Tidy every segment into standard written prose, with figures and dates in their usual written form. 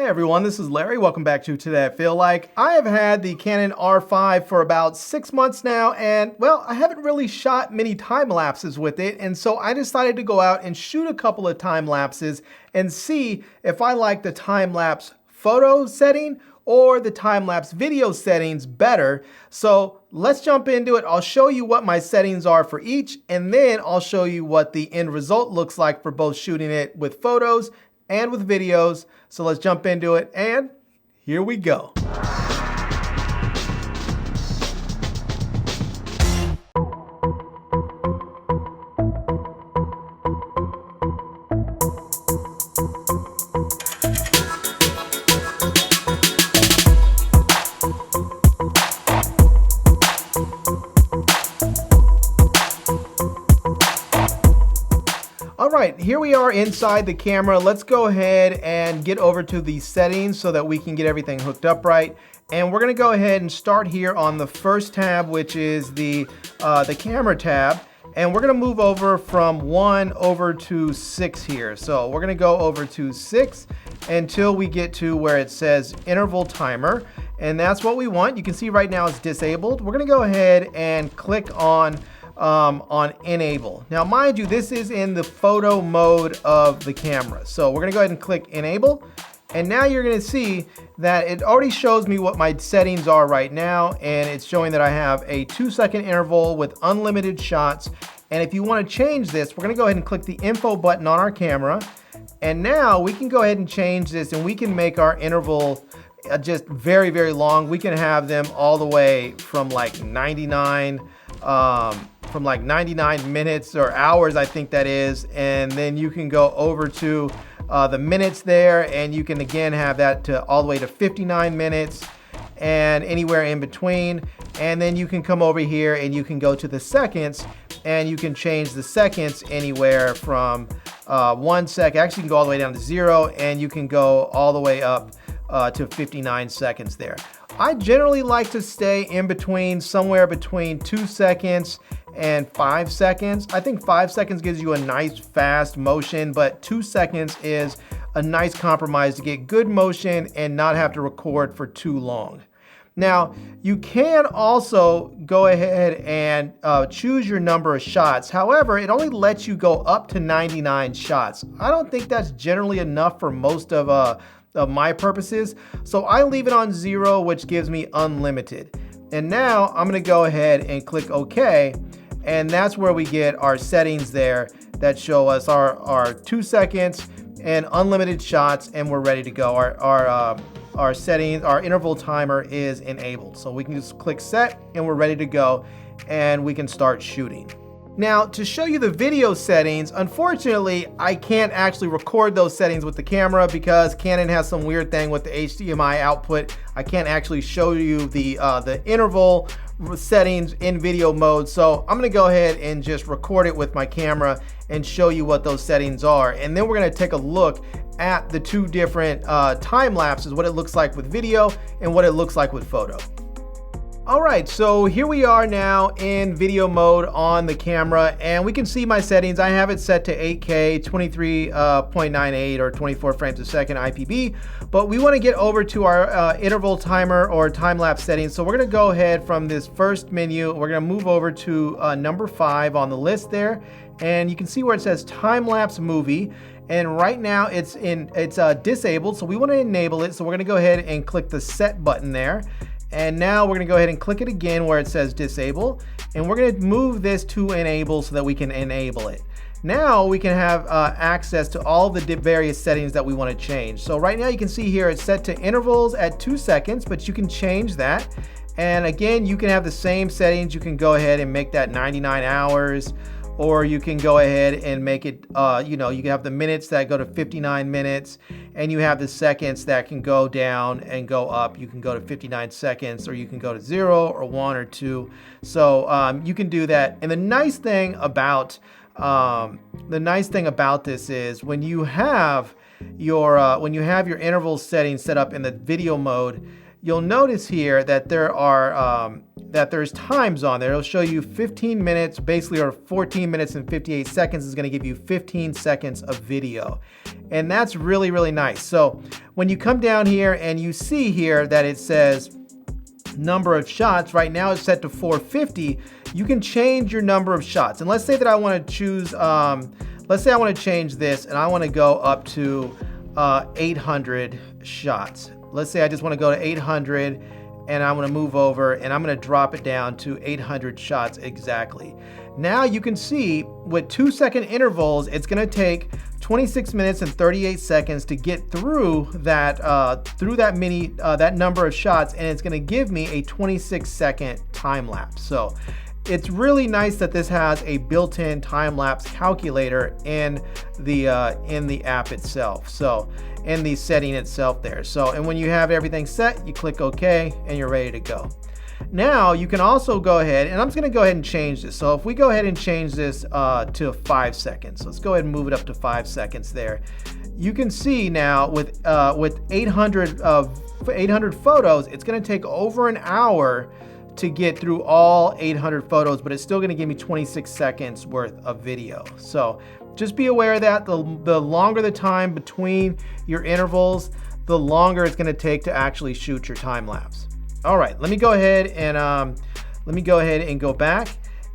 everyone, this is Larry. Welcome back to TodayIFeelLike. I have had the Canon R5 for about 6 months now, and well, I haven't really shot many time lapses with it, and so I decided to go out and shoot a couple of time lapses and see if I like the time lapse photo setting or the time-lapse video settings better. So let's jump into it. I'll show you what my settings are for each, and then I'll show you what the end result looks like for both shooting it with photos and with videos. So let's jump into it, and here we go. All right, here we are inside the camera. Let's go ahead and get over to the settings so that we can get everything hooked up right. And we're gonna go ahead and start here on the first tab, which is the camera tab. And we're gonna move over from 1 over to 6 here. So we're gonna go over to 6 until we get to where it says interval timer. And that's what we want. You can see right now it's disabled. We're gonna go ahead and click on enable. Now mind you, this is in the photo mode of the camera. So we're gonna go ahead and click enable. And now you're gonna see that it already shows me what my settings are right now. And it's showing that I have a 2-second interval with unlimited shots. And if you wanna change this, we're gonna go ahead and click the info button on our camera. And now we can go ahead and change this, and we can make our interval just very, very long. We can have them all the way from like 99 minutes or hours, I think that is. And then you can go over to the minutes there, and you can again have that to all the way to 59 minutes and anywhere in between. And then you can come over here and you can go to the seconds, and you can change the seconds anywhere from 1 second. Actually, you can go all the way down to 0, and you can go all the way up to 59 seconds there. I generally like to stay in between, somewhere between 2 seconds and 5 seconds. I think 5 seconds gives you a nice fast motion, but 2 seconds is a nice compromise to get good motion and not have to record for too long. Now, you can also go ahead and choose your number of shots. However, it only lets you go up to 99 shots. I don't think that's generally enough for most of my purposes. So I leave it on 0, which gives me unlimited. And now I'm gonna go ahead and click OK. And that's where we get our settings there that show us our 2 seconds and unlimited shots, and we're ready to go. Our settings, our interval timer is enabled. So we can just click set, and we're ready to go, and we can start shooting. Now, to show you the video settings, unfortunately, I can't actually record those settings with the camera because Canon has some weird thing with the HDMI output. I can't actually show you the interval settings in video mode. So I'm gonna go ahead and just record it with my camera and show you what those settings are. And then we're gonna take a look at the 2 different time lapses, what it looks like with video and what it looks like with photo. All right, so here we are now in video mode on the camera, and we can see my settings. I have it set to 8K, 23.98 or 24 frames a second IPV, but we wanna get over to our interval timer or time-lapse settings. So we're gonna go ahead from this first menu, we're gonna move over to number 5 on the list there, and you can see where it says time-lapse movie. And right now it's disabled, so we wanna enable it. So we're gonna go ahead and click the set button there. And now we're gonna go ahead and click it again where it says disable, and we're gonna move this to enable so that we can enable it. Now we can have access to all the various settings that we wanna change. So right now you can see here it's set to intervals at 2 seconds, but you can change that. And again, you can have the same settings. You can go ahead and make that 99 hours, or you can go ahead and make it, you can have the minutes that go to 59 minutes, and you have the seconds that can go down and go up. You can go to 59 seconds, or you can go to 0 or 1 or 2. So you can do that. And the nice thing about this is when you have your interval settings set up in the video mode, you'll notice here that there's times on there. It'll show you 15 minutes, basically, or 14 minutes and 58 seconds is going to give you 15 seconds of video. And that's really, really nice. So when you come down here and you see here that it says number of shots, right now it's set to 450. You can change your number of shots. And let's say that I want to choose, let's say I want to change this and I want to go up to 800 shots. Let's say I just want to go to 800 and I'm going to move over and I'm going to drop it down to 800 shots exactly. Now you can see with 2-second intervals, it's going to take 26 minutes and 38 seconds to get through that that number of shots, and it's going to give me a 26-second time lapse. So it's really nice that this has a built-in time-lapse calculator in the app itself. So in the setting itself there. So, and when you have everything set, you click OK and you're ready to go. Now you can also go ahead, and I'm just going to go ahead and change this. So if we go ahead and change this to 5 seconds, let's go ahead and move it up to 5 seconds there. You can see now with 800 photos, it's going to take over an hour to get through all 800 photos, but it's still going to give me 26 seconds worth of video. So just be aware of that. The longer the time between your intervals, the longer it's going to take to actually shoot your time lapse. All right, let me go ahead and go back.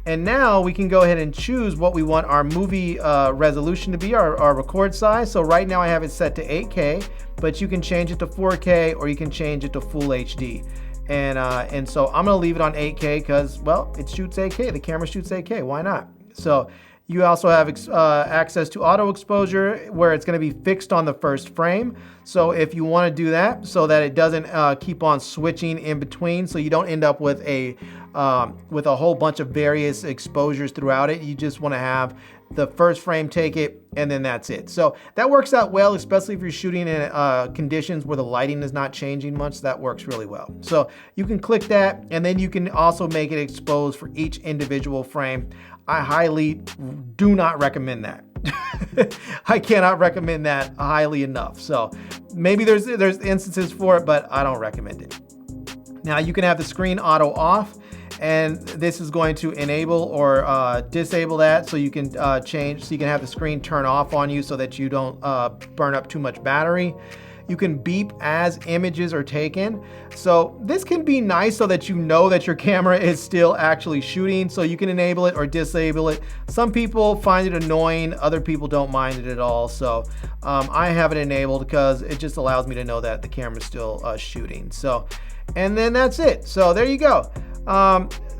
And now we can go ahead and choose what we want our movie resolution to be, our record size. So right now I have it set to 8K, but you can change it to 4K or you can change it to full HD. And so I'm gonna leave it on 8K because, well, it shoots 8K. The camera shoots 8K. Why not? So you also have access to auto exposure where it's going to be fixed on the first frame. So if you want to do that so that it doesn't keep on switching in between, so you don't end up with a whole bunch of various exposures throughout it, you just want to have the first frame take it and then that's it. So that works out well, especially if you're shooting in conditions where the lighting is not changing much. That works really well. So you can click that and then you can also make it exposed for each individual frame. I highly do not recommend that. I cannot recommend that highly enough. So maybe there's instances for it, but I don't recommend it. Now you can have the screen auto off, and this is going to enable or disable that, so you can change, so you can have the screen turn off on you so that you don't burn up too much battery. You can beep as images are taken. So this can be nice so that you know that your camera is still actually shooting, so you can enable it or disable it. Some people find it annoying, other people don't mind it at all. So I have it enabled because it just allows me to know that the camera's still shooting. So, and then that's it. So there you go.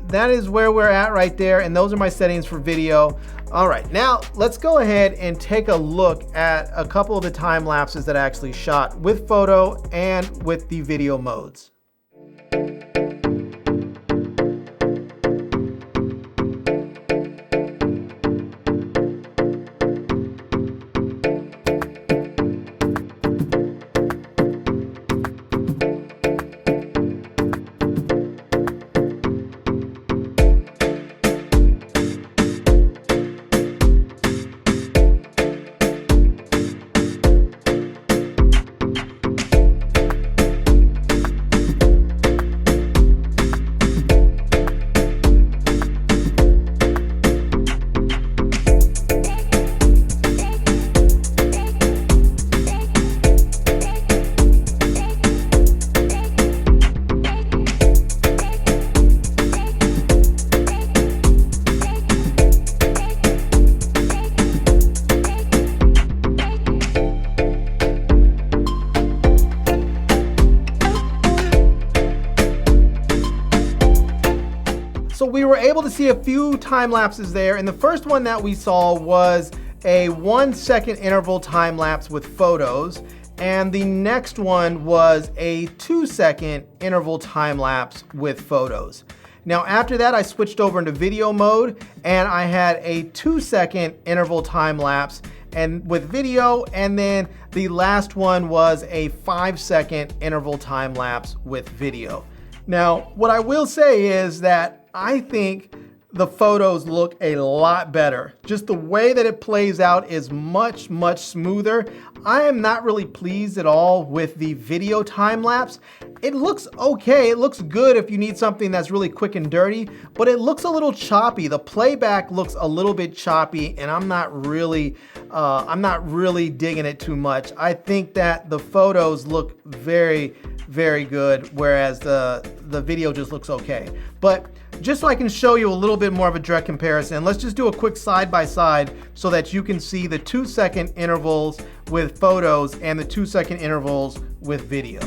That is where we're at right there, and those are my settings for video. All right, now let's go ahead and take a look at a couple of the time lapses that I actually shot with photo and with the video modes. So we were able to see a few time lapses there, and the first one that we saw was a 1 second interval time lapse with photos, and the next one was a 2 second interval time lapse with photos. Now after that I switched over into video mode and I had a 2 second interval time lapse and with video, and then the last one was a 5 second interval time lapse with video. Now what I will say is that I think the photos look a lot better. Just the way that it plays out is much, much smoother. I am not really pleased at all with the video time lapse. It looks okay, it looks good if you need something that's really quick and dirty, but it looks a little choppy. The playback looks a little bit choppy, and I'm not really digging it too much. I think that the photos look very, very good, whereas the video just looks okay. But just so I can show you a little bit more of a direct comparison, let's just do a quick side by side so that you can see the 2-second intervals with photos and the 2-second intervals with video.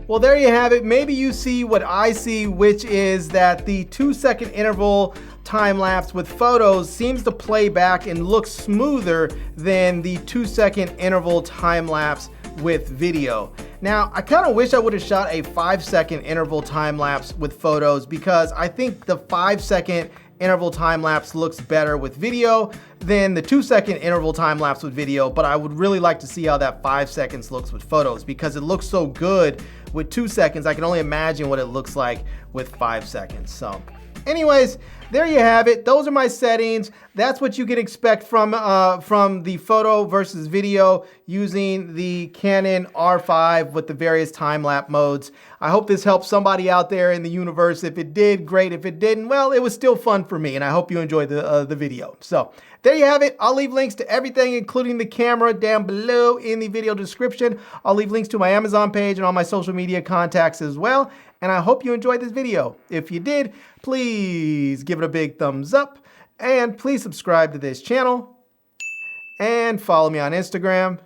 Well, there you have it. Maybe you see what I see, which is that the 2-second interval time lapse with photos seems to play back and look smoother than the 2-second interval time lapse with video. Now, I kind of wish I would have shot a 5-second interval time lapse with photos, because I think the 5-second interval time lapse looks better with video than the 2-second interval time lapse with video, but I would really like to see how that 5 seconds looks with photos, because it looks so good with 2 seconds. I can only imagine what it looks like with 5 seconds. So anyways, there you have it. Those are my settings. That's what you can expect from the photo versus video using the Canon R5 with the various time-lapse modes. I hope this helps somebody out there in the universe. If it did, great. If it didn't, well, it was still fun for me, and I hope you enjoyed the video. So there you have it. I'll leave links to everything, including the camera, down below in the video description. I'll leave links to my Amazon page and all my social media contacts as well. And I hope you enjoyed this video. If you did, please give it a big thumbs up, and please subscribe to this channel and follow me on Instagram.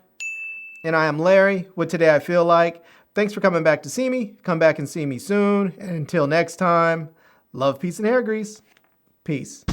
And I am Larry with Today I Feel Like. Thanks for coming back to see me. Come back and see me soon. And until next time, love, peace, and hair grease. Peace.